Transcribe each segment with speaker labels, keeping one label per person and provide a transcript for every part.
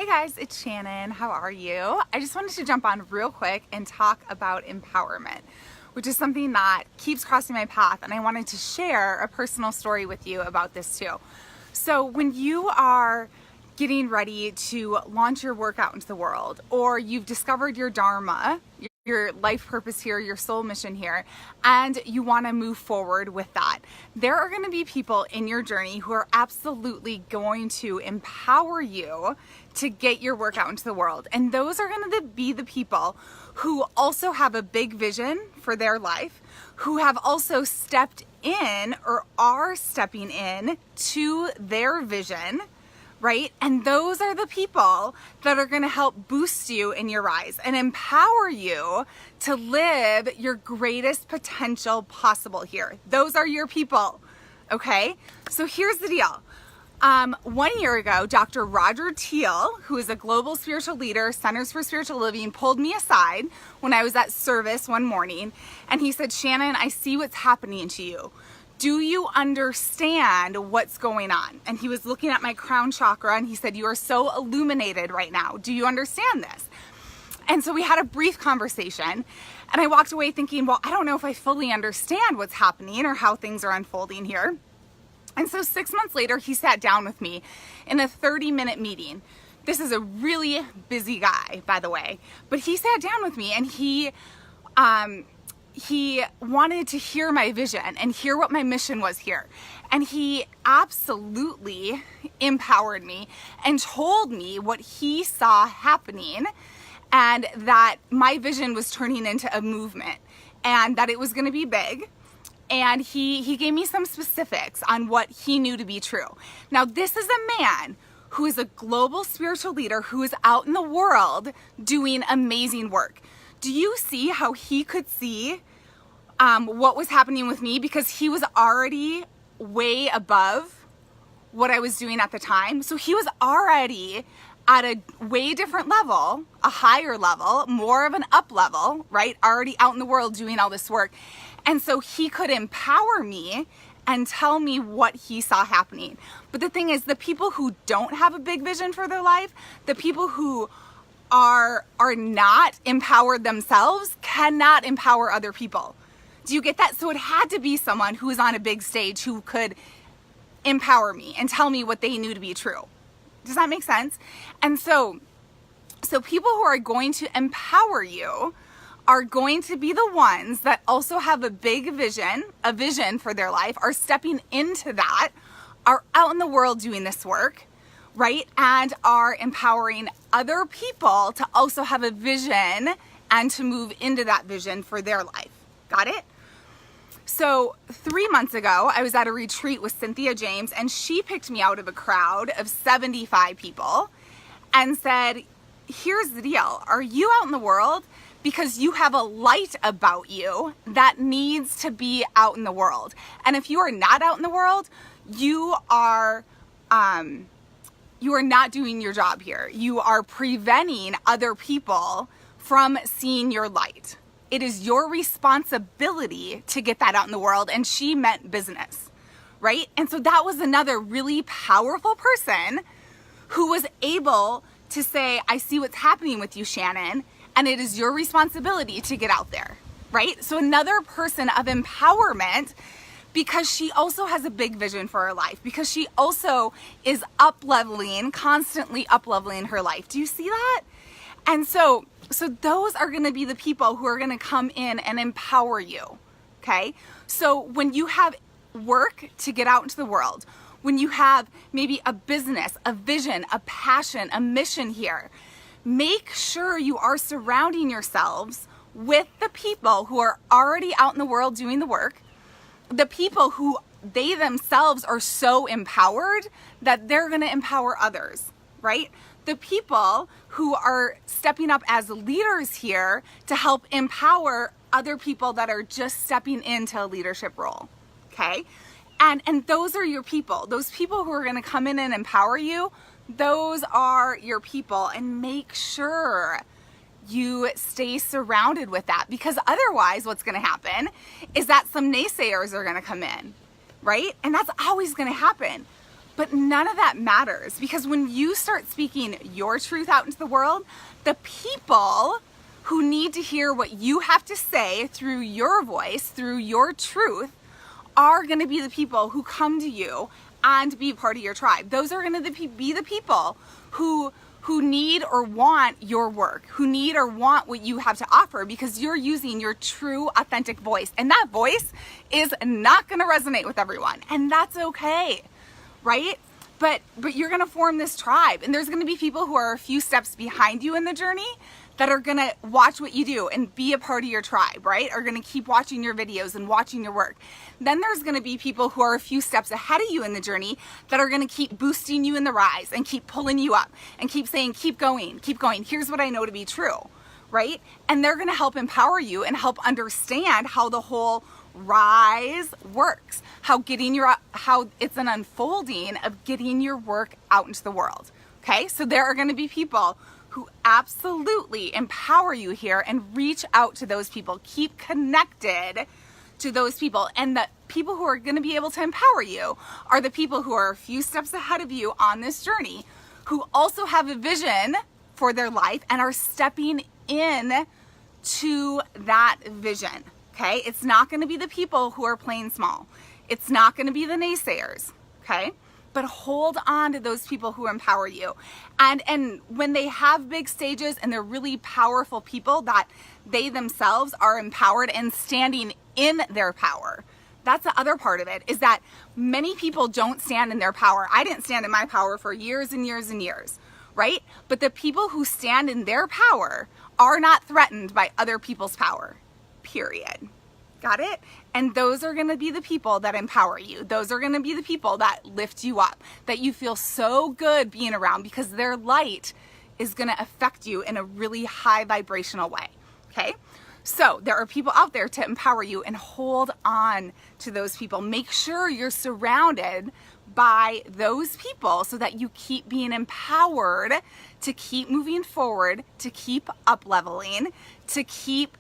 Speaker 1: Hey guys, it's Shannon. How are you? I just wanted to jump on real quick and talk about empowerment, which is something that keeps crossing my path, and I wanted to share a personal story with you about this too. So when you are getting ready to launch your work out into the world, or you've discovered your dharma, your life purpose here, your soul mission here, and you want to move forward with that, there are going to be people in your journey who are absolutely going to empower you to get your work out into the world. And those are going to be the people who also have a big vision for their life, who have also stepped in or are stepping in to their vision, right? And those are the people that are going to help boost you in your rise and empower you to live your greatest potential possible here. Those are your people, okay? So here's the deal. 1 year ago, Dr. Roger Teal, who is a global spiritual leader, Centers for Spiritual Living, pulled me aside when I was at service one morning, and he said, "Shannon, I see what's happening to you. Do you understand what's going on?" And he was looking at my crown chakra, and he said, "You are so illuminated right now. Do you understand this?" And so we had a brief conversation, and I walked away thinking, well, I don't know if I fully understand what's happening or how things are unfolding here. And so 6 months later, he sat down with me in a 30-minute meeting. This is a really busy guy, by the way, but he sat down with me, and he wanted to hear my vision and hear what my mission was here. And he absolutely empowered me and told me what he saw happening, and that my vision was turning into a movement and that it was going to be big. And he gave me some specifics on what he knew to be true. Now, this is a man who is a global spiritual leader who is out in the world doing amazing work. Do you see how he could see what was happening with me? Because he was already way above what I was doing at the time. So he was already at a way different level, a higher level, more of an up level, right? Already out in the world doing all this work. And so he could empower me and tell me what he saw happening. But the thing is, the people who don't have a big vision for their life, the people who are not empowered themselves, cannot empower other people. Do you get that? So it had to be someone who was on a big stage who could empower me and tell me what they knew to be true. Does that make sense? And so people who are going to empower you are going to be the ones that also have a big vision, a vision for their life, are stepping into that, are out in the world doing this work, right? And are empowering other people to also have a vision and to move into that vision for their life. Got it? So 3 months ago, I was at a retreat with Cynthia James, and she picked me out of a crowd of 75 people and said, "Here's the deal. Are you out in the world because you have a light about you that needs to be out in the world? And if you are not out in the world, you are not doing your job here. You are preventing other people from seeing your light. It is your responsibility to get that out in the world." And she meant business, right? And so that was another really powerful person who was able to say, "I see what's happening with you, Shannon, and it is your responsibility to get out there," right? So another person of empowerment, because she also has a big vision for her life, because she also is up-leveling, constantly up-leveling her life. Do you see that? And so those are going to be the people who are going to come in and empower you, okay? So when you have work to get out into the world, when you have maybe a business, a vision, a passion, a mission here, make sure you are surrounding yourselves with the people who are already out in the world doing the work, the people who they themselves are so empowered that they're going to empower others, right? The people who are stepping up as leaders here to help empower other people that are just stepping into a leadership role, okay? And those are your people. Those people who are going to come in and empower you, those are your people. And make sure you stay surrounded with that, because otherwise what's going to happen is that some naysayers are going to come in, right? And that's always going to happen. But none of that matters, because when you start speaking your truth out into the world, the people who need to hear what you have to say through your voice, through your truth, are going to be the people who come to you and be part of your tribe. Those are going to be the people who need or want your work, who need or want what you have to offer, because you're using your true, authentic voice. And that voice is not going to resonate with everyone, and that's okay, right? But you're going to form this tribe, and there's going to be people who are a few steps behind you in the journey that are going to watch what you do and be a part of your tribe, right? Are going to keep watching your videos and watching your work. Then there's going to be people who are a few steps ahead of you in the journey that are going to keep boosting you in the rise and keep pulling you up and keep saying, keep going, keep going. Here's what I know to be true, right? And they're going to help empower you and help understand how the whole rise works, how it's an unfolding of getting your work out into the world. Okay, so there are going to be people who absolutely empower you here, and reach out to those people. Keep connected to those people. And the people who are going to be able to empower you are the people who are a few steps ahead of you on this journey, who also have a vision for their life and are stepping in to that vision. Okay, it's not going to be the people who are playing small. It's not going to be the naysayers. Okay, but hold on to those people who empower you. And when they have big stages and they're really powerful people that they themselves are empowered and standing in their power. That's the other part of it, is that many people don't stand in their power. I didn't stand in my power for years and years and years, right? But the people who stand in their power are not threatened by other people's power, period. Got it? And those are going to be the people that empower you. Those are going to be the people that lift you up, that you feel so good being around, because their light is going to affect you in a really high vibrational way. Okay? So there are people out there to empower you, and hold on to those people. Make sure you're surrounded by those people so that you keep being empowered to keep moving forward, to keep up leveling, to keep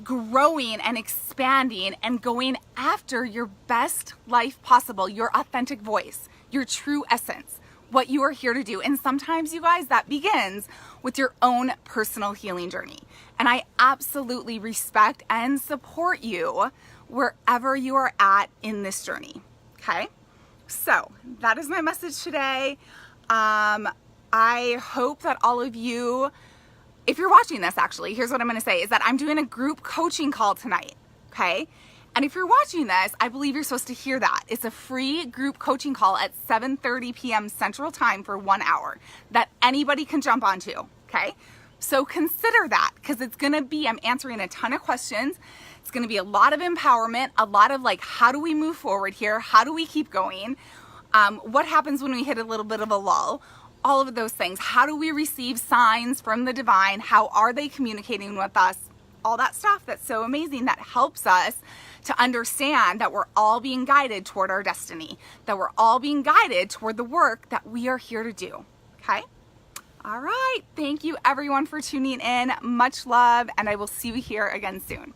Speaker 1: growing and expanding and going after your best life possible, your authentic voice, your true essence, what you are here to do. And sometimes, you guys, that begins with your own personal healing journey. And I absolutely respect and support you wherever you are at in this journey. Okay? So that is my message today. I hope that all of you, if you're watching this, actually, here's what I'm going to say, is that I'm doing a group coaching call tonight, okay? And if you're watching this, I believe you're supposed to hear that. It's a free group coaching call at 7:30 p.m. Central Time for 1 hour that anybody can jump onto, okay? So consider that, because it's going to be, I'm answering a ton of questions. It's going to be a lot of empowerment, a lot of like, how do we move forward here? How do we keep going? What happens when we hit a little bit of a lull? All of those things. How do we receive signs from the divine? How are they communicating with us? All that stuff that's so amazing, that helps us to understand that we're all being guided toward our destiny, that we're all being guided toward the work that we are here to do. Okay? All right. Thank you everyone for tuning in. Much love, and I will see you here again soon.